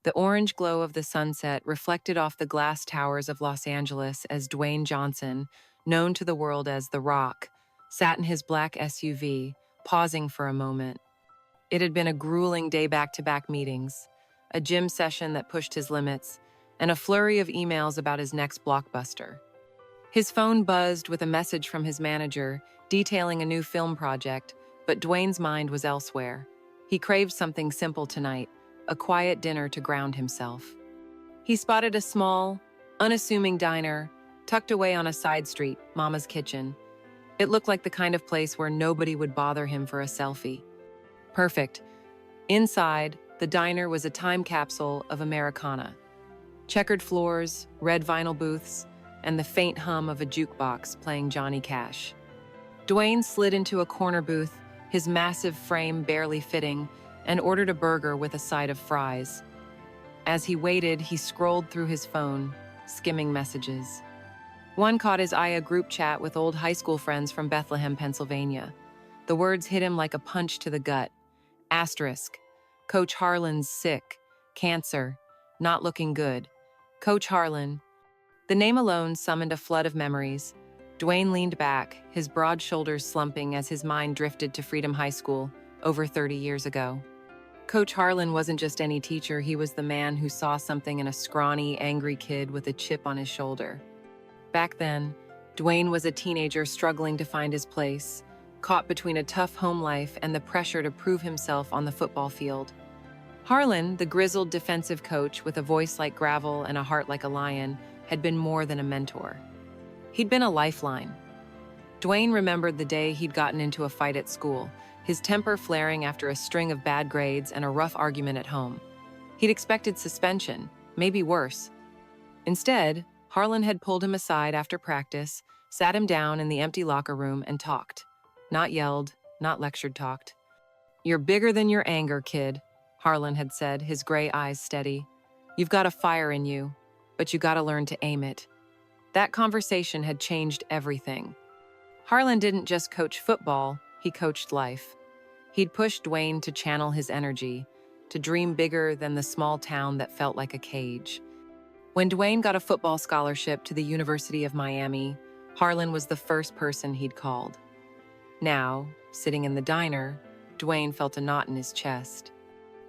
The orange glow of the sunset reflected off the glass towers of Los Angeles as Dwayne Johnson, known to the world as The Rock, sat in his black SUV, pausing for a moment. It had been a grueling day back-to-back meetings, a gym session that pushed his limits, and a flurry of emails about his next blockbuster. His phone buzzed with a message from his manager detailing a new film project, but Dwayne's mind was elsewhere. He craved something simple tonight, a quiet dinner to ground himself. He spotted a small, unassuming diner tucked away on a side street, Mama's Kitchen. It looked like the kind of place where nobody would bother him for a selfie. Perfect. Inside, the diner was a time capsule of Americana. Checkered floors, red vinyl booths, and the faint hum of a jukebox playing Johnny Cash. Dwayne slid into a corner booth, his massive frame barely fitting, and ordered a burger with a side of fries. As he waited, he scrolled through his phone, skimming messages. One caught his eye, a group chat with old high school friends from Bethlehem, Pennsylvania. The words hit him like a punch to the gut. Asterisk. Coach Harlan's sick. Cancer. Not looking good. Coach Harlan. The name alone summoned a flood of memories. Dwayne leaned back, his broad shoulders slumping as his mind drifted to Freedom High School, over 30 years ago. Coach Harlan wasn't just any teacher, he was the man who saw something in a scrawny, angry kid with a chip on his shoulder. Back then, Dwayne was a teenager struggling to find his place, caught between a tough home life and the pressure to prove himself on the football field. Harlan, the grizzled defensive coach with a voice like gravel and a heart like a lion, had been more than a mentor. He'd been a lifeline. Dwayne remembered the day he'd gotten into a fight at school, his temper flaring after a string of bad grades and a rough argument at home. He'd expected suspension, maybe worse. Instead, Harlan had pulled him aside after practice, sat him down in the empty locker room, and talked. Not yelled, not lectured, talked. "You're bigger than your anger, kid," Harlan had said, his gray eyes steady. "You've got a fire in you, but you gotta learn to aim it." That conversation had changed everything. Harlan didn't just coach football, he coached life. He'd pushed Dwayne to channel his energy, to dream bigger than the small town that felt like a cage. When Dwayne got a football scholarship to the University of Miami, Harlan was the first person he'd called. Now, sitting in the diner, Dwayne felt a knot in his chest.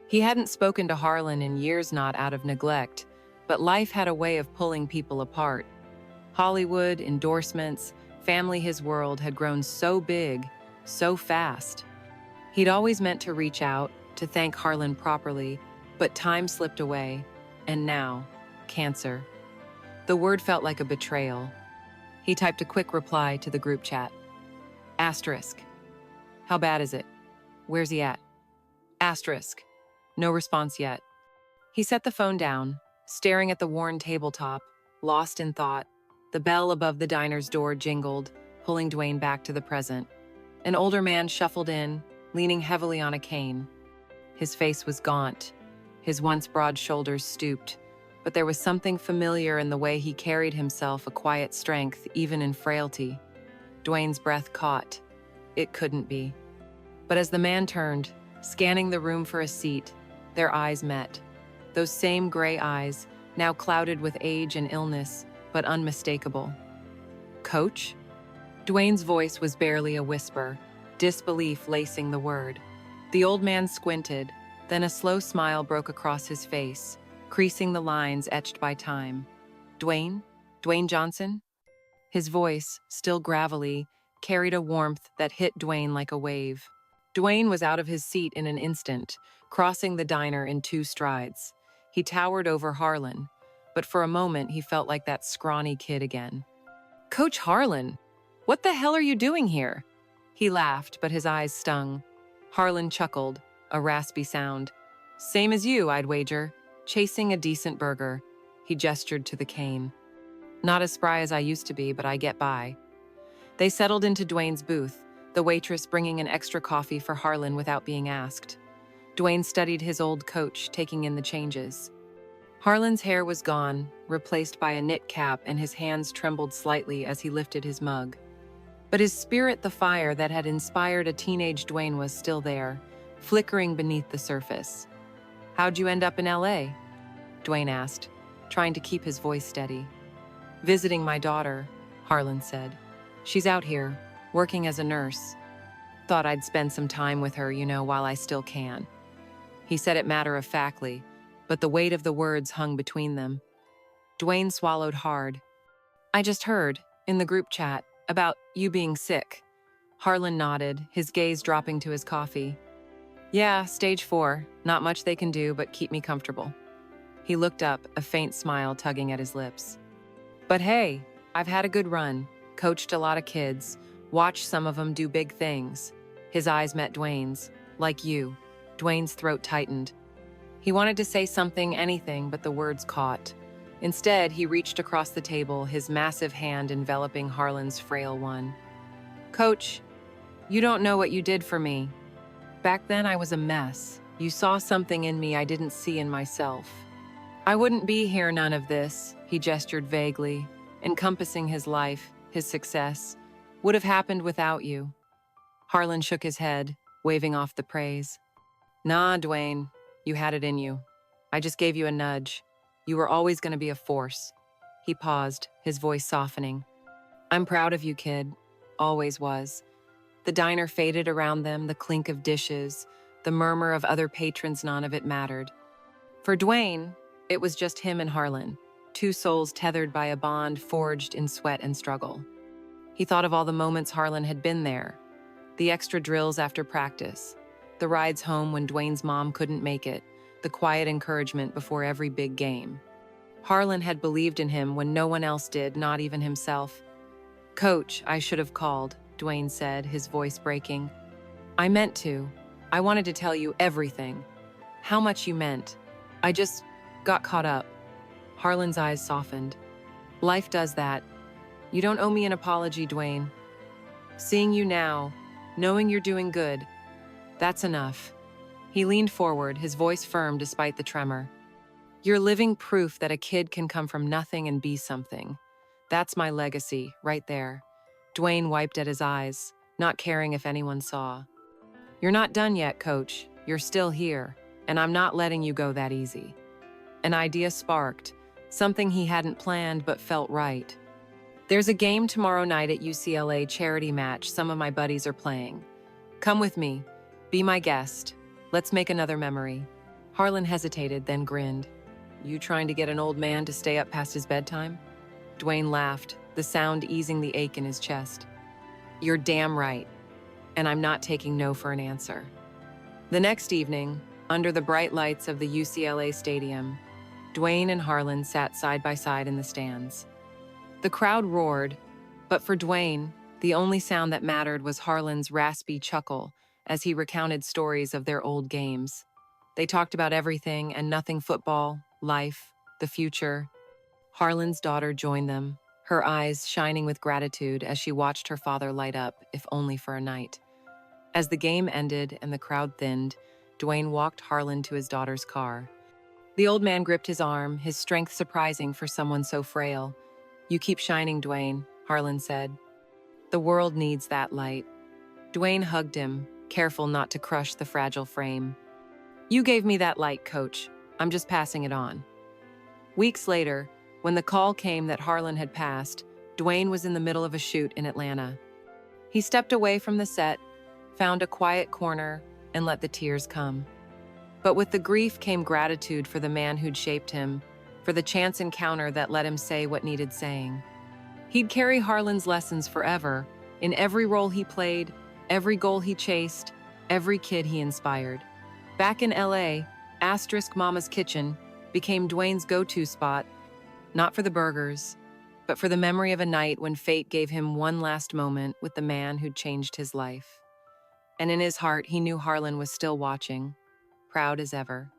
He hadn't spoken to Harlan in years, not out of neglect, but life had a way of pulling people apart. Hollywood, endorsements, family, his world had grown so big, so fast. He'd always meant to reach out, to thank Harlan properly, but time slipped away, and now, cancer. The word felt like a betrayal. He typed a quick reply to the group chat. Asterisk. How bad is it? Where's he at? Asterisk. No response yet. He set the phone down, staring at the worn tabletop, lost in thought. The bell above the diner's door jingled, pulling Dwayne back to the present. An older man shuffled in, leaning heavily on a cane. His face was gaunt, his once broad shoulders stooped, but there was something familiar in the way he carried himself, a quiet strength, even in frailty. Dwayne's breath caught. It couldn't be. But as the man turned, scanning the room for a seat, their eyes met. Those same gray eyes, now clouded with age and illness, but unmistakable. Coach? Dwayne's voice was barely a whisper, disbelief lacing the word. The old man squinted, then a slow smile broke across his face, creasing the lines etched by time. Dwayne? Dwayne Johnson? His voice, still gravelly, carried a warmth that hit Dwayne like a wave. Dwayne was out of his seat in an instant, crossing the diner in 2 strides. He towered over Harlan, but for a moment he felt like that scrawny kid again. Coach Harlan, what the hell are you doing here? He laughed, but his eyes stung. Harlan chuckled, a raspy sound. Same as you, I'd wager. Chasing a decent burger. He gestured to the cane. Not as spry as I used to be, but I get by. They settled into Dwayne's booth, the waitress bringing an extra coffee for Harlan without being asked. Dwayne studied his old coach, taking in the changes. Harlan's hair was gone, replaced by a knit cap, and his hands trembled slightly as he lifted his mug. But his spirit, the fire that had inspired a teenage Dwayne, was still there, flickering beneath the surface. How'd you end up in LA? Dwayne asked, trying to keep his voice steady. Visiting my daughter, Harlan said. She's out here, working as a nurse. Thought I'd spend some time with her, while I still can. He said it matter-of-factly, but the weight of the words hung between them. Dwayne swallowed hard. I just heard, in the group chat, about you being sick. Harlan nodded, his gaze dropping to his coffee. Yeah, stage 4. Not much they can do but keep me comfortable. He looked up, a faint smile tugging at his lips. But hey, I've had a good run, coached a lot of kids, watched some of them do big things. His eyes met Dwayne's. Like you. Dwayne's throat tightened. He wanted to say something, anything, but the words caught. Instead, he reached across the table, his massive hand enveloping Harlan's frail one. Coach, you don't know what you did for me. Back then, I was a mess. You saw something in me I didn't see in myself. I wouldn't be here, none of this, he gestured vaguely, encompassing his life, his success, would have happened without you. Harlan shook his head, waving off the praise. Nah, Dwayne, you had it in you. I just gave you a nudge. You were always going to be a force. He paused, his voice softening. I'm proud of you, kid. Always was. The diner faded around them, the clink of dishes, the murmur of other patrons, none of it mattered. For Dwayne, it was just him and Harlan, two souls tethered by a bond forged in sweat and struggle. He thought of all the moments Harlan had been there, the extra drills after practice, the rides home when Dwayne's mom couldn't make it, the quiet encouragement before every big game. Harlan had believed in him when no one else did, not even himself. Coach, I should have called, Dwayne said, his voice breaking. I meant to. I wanted to tell you everything. How much you meant. I just got caught up. Harlan's eyes softened. Life does that. You don't owe me an apology, Dwayne. Seeing you now, knowing you're doing good, that's enough. He leaned forward, his voice firm despite the tremor. You're living proof that a kid can come from nothing and be something. That's my legacy, right there. Dwayne wiped at his eyes, not caring if anyone saw. You're not done yet, Coach. You're still here, and I'm not letting you go that easy. An idea sparked, something he hadn't planned but felt right. There's a game tomorrow night at UCLA charity match some of my buddies are playing. Come with me. Be my guest. Let's make another memory. Harlan hesitated, then grinned. You trying to get an old man to stay up past his bedtime? Dwayne laughed, the sound easing the ache in his chest. You're damn right, and I'm not taking no for an answer. The next evening, under the bright lights of the UCLA stadium, Dwayne and Harlan sat side by side in the stands. The crowd roared, but for Dwayne, the only sound that mattered was Harlan's raspy chuckle as he recounted stories of their old games. They talked about everything and nothing: football, life, the future. Harlan's daughter joined them, her eyes shining with gratitude as she watched her father light up, if only for a night. As the game ended and the crowd thinned, Dwayne walked Harlan to his daughter's car. The old man gripped his arm, his strength surprising for someone so frail. You keep shining, Dwayne, Harlan said. The world needs that light. Dwayne hugged him, careful not to crush the fragile frame. You gave me that light, Coach. I'm just passing it on. Weeks later, when the call came that Harlan had passed, Dwayne was in the middle of a shoot in Atlanta. He stepped away from the set, found a quiet corner, and let the tears come. But with the grief came gratitude for the man who'd shaped him, for the chance encounter that let him say what needed saying. He'd carry Harlan's lessons forever, in every role he played, every goal he chased, every kid he inspired. Back in LA, Asterisk Mama's Kitchen became Dwayne's go-to spot, not for the burgers, but for the memory of a night when fate gave him one last moment with the man who'd changed his life. And in his heart, he knew Harlan was still watching, proud as ever.